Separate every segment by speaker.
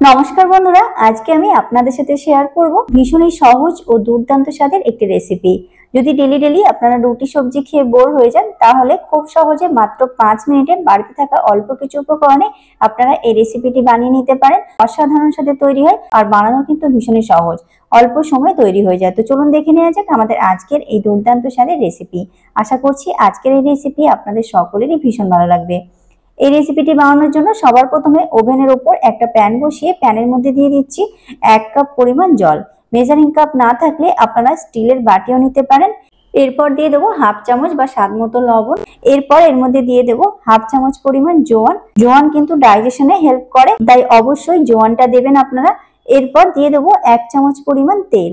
Speaker 1: নমস্কার বন্ধুরা, আজকে আমি আপনাদের সাথে শেয়ার করব ভীষণই সহজ ও দুর্দান্ত স্বাদের একটি রেসিপি। যদি ডেলি আপনারা রুটি সবজি খেয়ে বোর হয়ে যান, তাহলে খুব সহজে মাত্র 5 মিনিটে বাড়িতে থাকা অল্প কিছু উপকরণে আপনারা এই রেসিপিটি বানিয়ে নিতে পারেন। অসাধারণ স্বাদে তৈরি হয় আর বানানো কিন্তু ভীষণই সহজ, অল্প সময় তৈরি হয়ে যায়। তো চলুন দেখে নেওয়া যাক আমাদের আজকের এই দুর্দান্ত স্বাদের রেসিপি। আশা করছি আজকের এই রেসিপি আপনাদের সকলেরই ভীষণ ভালো লাগবে। এই রেসিপিটি বানানোর জন্য সবার প্রথমে ওভেনের উপর একটা প্যান বসিয়ে প্যানের মধ্যে দিয়ে দিচ্ছি 1 কাপ পরিমাণ জল। মেজারিং কাপ না থাকলে আপনারা স্টিলের বাটিও নিতে পারেন। এরপর দিয়ে দেবো হাফ চামচ বা স্বাদ মতো লবণ। এরপর এর মধ্যে দিয়ে দেবো হাফ চামচ পরিমাণ জোয়ান। জোয়ান কিন্তু ডাইজেশনে হেল্প করে, তাই অবশ্যই জোয়ানটা দেবেন আপনারা। এরপর দিয়ে দেবো 1 চামচ পরিমাণ তেল,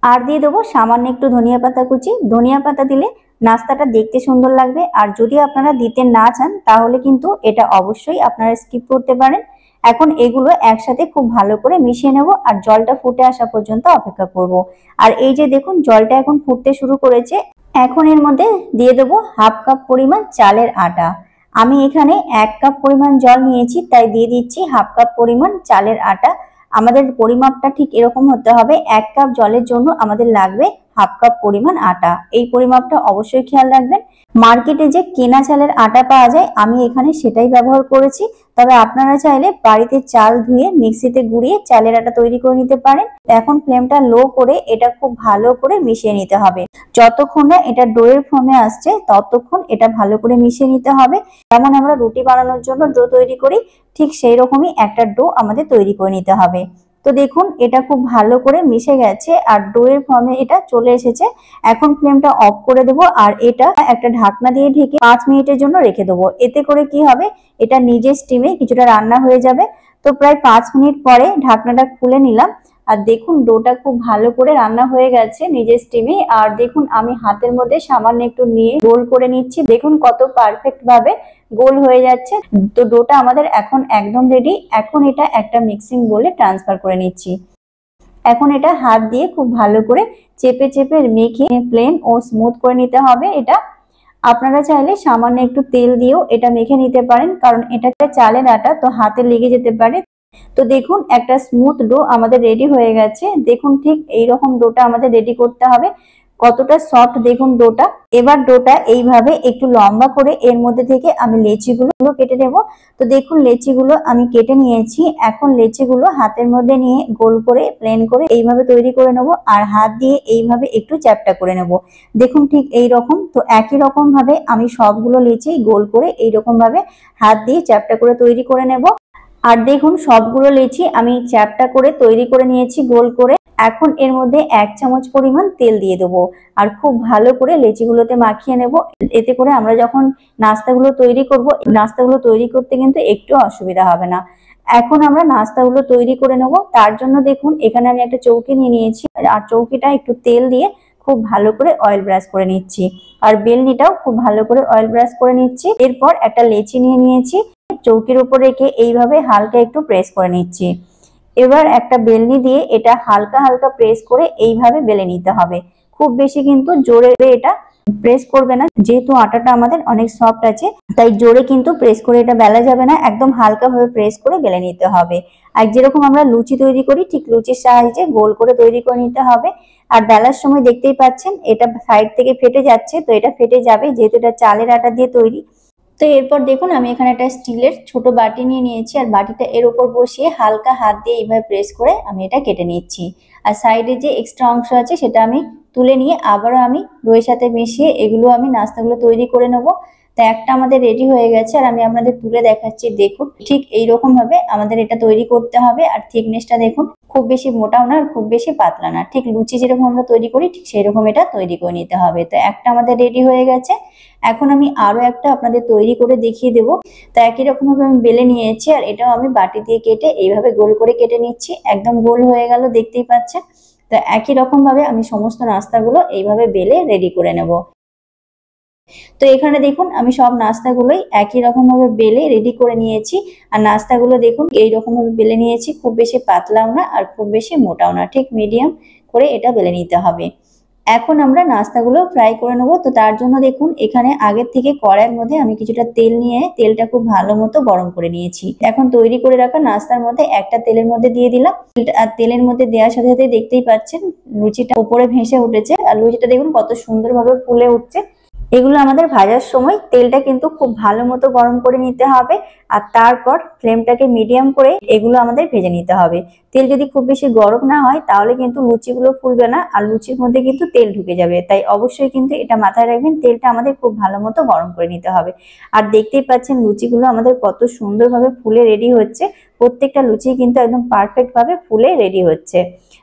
Speaker 1: আর দিয়ে দেবো সামান্য একটু ধনিয়া পাতা কুচি। ধনিয়া পাতা দিলে নাস্তাটা দেখতে সুন্দর লাগবে, আর যদি আপনারা দিতে না চান তাহলে কিন্তু এটা অবশ্যই আপনারা স্কিপ করতে পারেন। এখন এগুলো একসাথে খুব ভালো করে মিশিয়ে নেব আর জলটা ফুটে আসা পর্যন্ত অপেক্ষা করব। আর এই যে দেখুন, জলটা এখন ফুটতে শুরু করেছে। এখন এর মধ্যে দিয়ে দেবো হাফ কাপ পরিমাণ চালের আটা। আমি এখানে 1 কাপ পরিমাণ জল নিয়েছি, তাই দিয়ে দিচ্ছি হাফ কাপ পরিমাণ চালের আটা। আমাদের পরিমাপটা ঠিক এরকম হতে হবে, 1 কাপ জলের জন্য আমাদের লাগবে হাফ কাপ পরিমাণ আটা। এই পরিমাপটা অবশ্যই খেয়াল রাখবেন। মার্কেটে যে কেনা চালের আটা পাওয়া যায়, আমি এখানে সেটাই ব্যবহার করেছি। তবে আপনারা চাইলে বাড়িতে চাল ধুয়ে মিক্সিতে গুঁড়িয়ে চালের আটা তৈরি করে নিতে পারেন। এখন ফ্লেমটা লো করে এটা খুব ভালো করে মিশিয়ে নিতে হবে। যতক্ষণ না এটা ডোয়ের ফর্মে আসছে ততক্ষণ এটা ভালো করে মিশিয়ে নিতে হবে। যেমন আমরা রুটি বানানোর জন্য ডো তৈরি করি, ঠিক সেই রকমই একটা ডো আমাদের তৈরি করে নিতে হবে। তো দেখুন, এটা খুব ভালো করে মিশে গেছে আর ডোয়ের ফর্মে এটা চলে এসেছে। এখন ফ্লেমটা অফ করে দেবো আর এটা একটা ঢাকনা দিয়ে ঢেকে 5 মিনিটের জন্য রেখে দেবো। এতে করে কি হবে, এটা নিজের স্টিমে কিছুটা রান্না হয়ে যাবে। তো প্রায় 5 মিনিট পরে ঢাকনাটা খুলে নিলাম, আর দেখুন ডোটা খুব ভালো করে রান্না হয়ে গেছে নিজের স্টিমে। আর দেখুন, আমি হাতের মধ্যে সামান্য একটু নিয়ে গোল করে নিচ্ছি। দেখুন কত পারফেক্ট ভাবে গোল হয়ে যাচ্ছে। তো ডোটা আমাদের এখন একদম রেডি। এখন এটা একটা মিক্সিং বোলে ট্রান্সফার করে নিচ্ছি। এখন এটা হাত দিয়ে খুব ভালো করে চেপে চেপে মেখে প্লেন ও স্মুথ করে নিতে হবে। এটা আপনারা চাইলে সামান্য একটু তেল দিয়েও এটা মেখে নিতে পারেন, কারণ এটা চালের আটা, তো হাতে লেগে যেতে পারে। তো দেখুন, একটা স্মুথ ডো আমাদের রেডি হয়ে গেছে। দেখুন ঠিক এইরকম ডোটা আমাদের রেডি করতে হবে। কতটা সফট দেখুন ডোটা। এবার ডোটা এইভাবে একটু লম্বা করে এর মধ্যে থেকে আমি লেচিগুলো কেটে নেব। তো দেখুন, লেচিগুলো আমি কেটে নিয়েছি। এখন লেচিগুলো হাতের মধ্যে নিয়ে গোল করে প্লেন করে এইভাবে তৈরি করে নেব, আর হাত দিয়ে এইভাবে একটু চ্যাপ্টা করে নেব। দেখুন ঠিক এই রকম। তো একই রকম ভাবে আমি সবগুলো লেচি গোল করে এইরকম ভাবে হাত দিয়ে চ্যাপ্টা করে তৈরি করে নেব। আর দেখুন, সবগুলো লেচি আমি চ্যাপ্টা করে তৈরি করে নিয়েছি গোল করে। এখন এর মধ্যে 1 চামচ পরিমাণ তেল দিয়ে দেবো আর খুব ভালো করে লেচিগুলোতে মাখিয়ে নেব। এতে করে আমরা যখন নাস্তাগুলো তৈরি করব, নাস্তাগুলো তৈরি করতে কিন্তু একটু অসুবিধা হবে না। এখন আমরা নাস্তাগুলো তৈরি করে নেব। তার জন্য দেখুন, এখানে আমি একটা চৌকি নিয়ে নিয়েছি, আর চৌকিটা একটু তেল দিয়ে খুব ভালো করে অয়েল ব্রাশ করে নিচ্ছি, আর বেলনিটাও খুব ভালো করে অয়েল ব্রাশ করে নিচ্ছি। এরপর একটা লেচি নিয়ে নিয়েছি, চৌকির উপর রেখে এইভাবে হালকা একটু প্রেস করে নিচ্ছি। এবার একটা বেলনি দিয়ে এটা হালকা হালকা প্রেস করে এইভাবে বেলে নিতে হবে। খুব বেশি কিন্তু জোরে এটা প্রেস করবে না, যেহেতু আটাটা আমাদের অনেক সফট আছে, তাই জোরে কিন্তু প্রেস করে এটা বেলা যাবে না। একদম হালকা ভাবে প্রেস করে বেলে নিতে হবে। আর যেরকম আমরা লুচি তৈরি করি, ঠিক লুচির সাহায্যে গোল করে তৈরি করে নিতে হবে। আর বেলার সময় দেখতেই পাচ্ছেন এটা সাইড থেকে ফেটে যাচ্ছে, তো এটা ফেটে যাবে যেহেতু এটা চালের আটা দিয়ে তৈরি। তো এরপর দেখুন, আমি এখানে একটা স্টিলের ছোট বাটি নিয়ে নিয়েছি, আর বাটিটা এর উপর বসিয়ে হালকা হাত দিয়ে এইভাবে প্রেস করে আমি এটা কেটে নিচ্ছি। আর সাইডে যে এক্সট্রা অংশ আছে সেটা আমি তুলে নিয়ে আবারও আমি দইয়ের সাথে মিশিয়ে এগুলো আমি নাস্তাগুলো তৈরি করে নেব। তো একটা আমাদের রেডি হয়ে গেছে, আর আমি আপনাদের তুলে দেখাচ্ছি। দেখুন ঠিক এইরকম ভাবে আমাদের এটা তৈরি করতে হবে। আর থিকনেসটা দেখুন, খুব বেশি মোটাও না আর খুব বেশি পাতলা না, ঠিক লুচি যেরকম আমরা তৈরি করি ঠিক সেই রকম এটা তৈরি করে নিতে হবে। তো একটা আমাদের রেডি হয়ে গেছে। এখন আমি আরো একটা আপনাদের তৈরি করে দেখিয়ে দেবো। তো একই রকম ভাবে আমি বেলে নিয়েছি, আর এটাও আমি বাটি দিয়ে কেটে এইভাবে গোল করে কেটে নিচ্ছি। একদম গোল হয়ে গেল, দেখতেই পাচ্ছেন। তো একই রকম ভাবে আমি সমস্ত নাস্তাগুলো এইভাবে বেলে রেডি করে নেব। তো এখানে দেখুন, আমি সব নাস্তাগুলোই একই রকম ভাবে বেলে রেডি করে নিয়েছি। আর নাস্তাগুলো দেখুন এইরকম ভাবে বেলে নিয়েছি, খুব বেশি পাতলাও না আর খুব বেশি মোটাও না, ঠিক মিডিয়াম করে এটা বেলে নিতে হবে। এখন আমরা নাস্তাগুলো ফ্রাই করে নেবো। তো তার জন্য দেখুন এখানে আগের থেকে কড়াইয়ের মধ্যে আমি কিছুটা তেল নিয়ে তেলটা খুব ভালো মতো গরম করে নিয়েছি। এখন তৈরি করে রাখা নাস্তার মধ্যে একটা তেলের মধ্যে দিয়ে দিলাম। আর তেলের মধ্যে দেওয়ার সাথে সাথে দেখতেই পাচ্ছেন লুচিটা উপরে ভেসে উঠেছে, আর লুচিটা দেখুন কত সুন্দরভাবে ফুলে উঠছে। এগুলো আমাদের ভাজার সময় তেলটা কিন্তু খুব ভালো মতো গরম করে নিতে হবে, আর তারপর ফ্লেমটাকে মিডিয়াম করে এগুলো আমাদের ভেজে নিতে হবে। তেল যদি খুব বেশি গরম না হয় তাহলে কিন্তু লুচিগুলো ফুলবে না, আর লুচির মধ্যে কিন্তু তেল ঢুকে যাবে। তাই অবশ্যই কিন্তু এটা মাথায় রাখবেন, তেলটা আমাদের খুব ভালো মতো গরম করে নিতে হবে। আর দেখতেই পাচ্ছেন লুচিগুলো আমাদের কত সুন্দরভাবে ফুলে রেডি হচ্ছে। প্রত্যেকটা লুচি কিন্তু একদম পারফেক্ট ভাবে ফুলে রেডি হচ্ছে।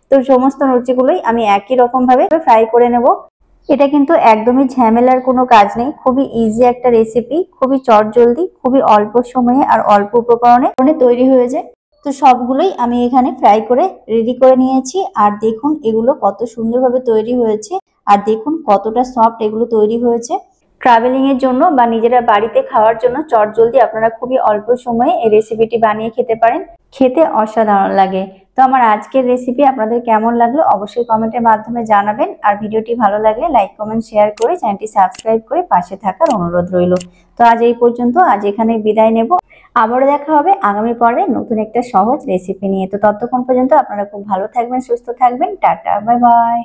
Speaker 1: তো সমস্ত লুচিগুলোই আমি একই রকম ভাবে ফ্রাই করে নেব। এটা কিন্তু একদমই ঝামেলার কোনো কাজ নেই, খুবই ইজি একটা রেসিপি, খুবই চটজলদি, খুবই অল্প সময়ে আর অল্প উপকরণে তৈরি হয়ে যায়। তো সবগুলোই আমি এখানে ফ্রাই করে রেডি করে নিয়েছি। আর দেখুন এগুলো কত সুন্দরভাবে তৈরি হয়েছে, আর দেখুন কতটা সফট এগুলো তৈরি হয়েছে। ট্রাভেলিং এর জন্য বা নিজেরা বাড়িতে খাওয়ার জন্য চটজলদি আপনারা খুবই অল্প সময়ে এই রেসিপিটি বানিয়ে খেতে পারেন, খেতে অসাধারণ লাগে। তো আমার আজকের রেসিপি আপনাদের কেমন লাগলো অবশ্যই কমেন্টের মাধ্যমে জানাবেন। আর ভিডিওটি ভালো লাগলে লাইক কমেন্ট শেয়ার করে চ্যানেলটি সাবস্ক্রাইব করে পাশে থাকার অনুরোধ রইল। তো আজ এই পর্যন্ত, আজ এখানে বিদায় নেব। আবারও দেখা হবে আগামী পর্বে নতুন একটা সহজ রেসিপি নিয়ে। তো ততক্ষণ পর্যন্ত আপনারা খুব ভালো থাকবেন, সুস্থ থাকবেন। Tata, bye bye.